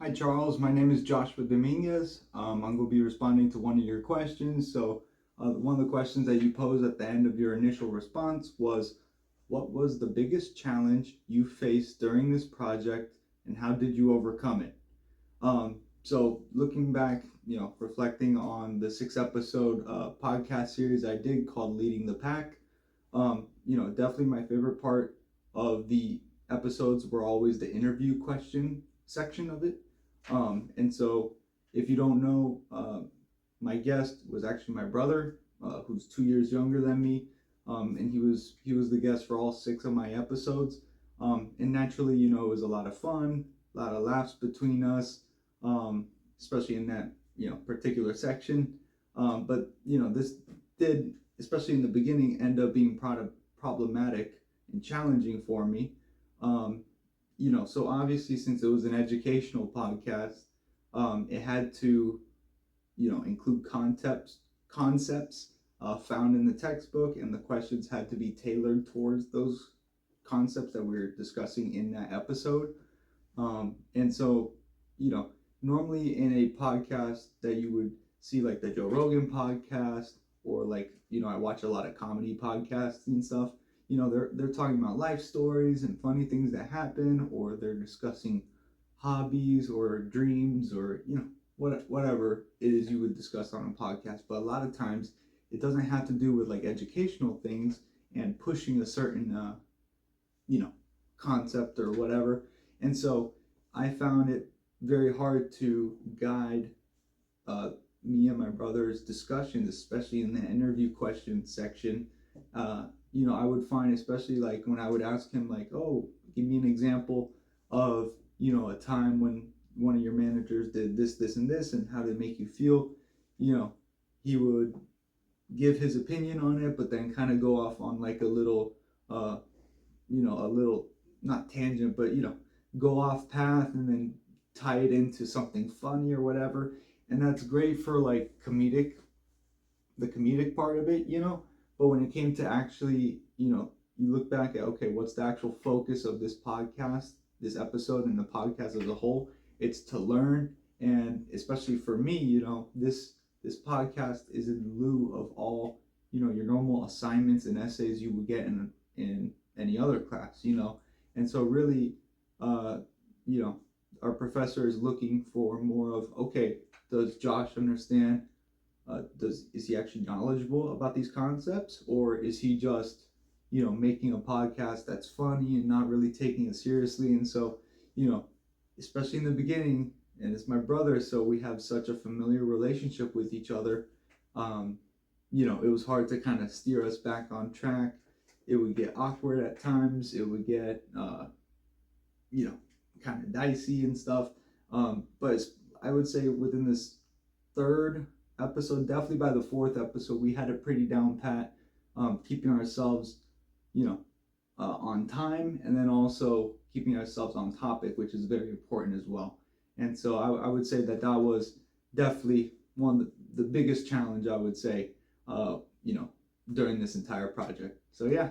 Hi, Charles. My name is Joshua Dominguez. I'm going to be responding to one of your questions. One of the questions that you posed at the end of your initial response was, what was the biggest challenge you faced during this project and how did you overcome it? Looking back, reflecting on the 6 episode podcast series I did called Leading the Pack, definitely my favorite part of the episodes were always the interview question section of it. And so, if you don't know, my guest was actually my brother, who's 2 years younger than me, and he was the guest for all 6 of my episodes. And naturally, it was a lot of fun, a lot of laughs between us, especially in that particular section. But this did, especially in the beginning, end up being problematic and challenging for me. Um, so obviously, since it was an educational podcast, it had to include concepts found in the textbook, and the questions had to be tailored towards those concepts that we are discussing in that episode. And so, you know, normally in a podcast that you would see, like the Joe Rogan podcast, or like, I watch a lot of comedy podcasts and stuff. They're talking about life stories and funny things that happen, or they're discussing hobbies or dreams, or whatever it is you would discuss on a podcast. But a lot of times it doesn't have to do with like educational things and pushing a certain you know concept or whatever. And so I found it very hard to guide uh, me and my brother's discussions, especially in the interview question section. I would find, especially like when I would ask him, like, oh, give me an example of, a time when one of your managers did this, this, and this, and how did it make you feel. You know, he would give his opinion on it, but then kind of go off on like a little, a little, not tangent, but, go off path and then tie it into something funny or whatever. And that's great for like the comedic part of it. But when it came to actually, you look back at, okay, what's the actual focus of this podcast, this episode, and the podcast as a whole? It's to learn. And especially for me, this podcast is in lieu of all, your normal assignments and essays you would get in any other class. And so really, uh, you know, our professor is looking for more of, okay, does Josh understand? Is he actually knowledgeable about these concepts, or is he just, making a podcast that's funny and not really taking it seriously? And so, you know, especially in the beginning, and it's my brother, so we have such a familiar relationship with each other. Um, it was hard to kind of steer us back on track. It would get awkward at times. It would get, you know, kind of dicey and stuff. But I would say within this third episode, definitely by the fourth episode, we had it pretty down pat, keeping ourselves, on time, and then also keeping ourselves on topic, which is very important as well. And so I would say that was definitely one of the biggest challenge, I would say, uh, you know, during this entire project. So yeah,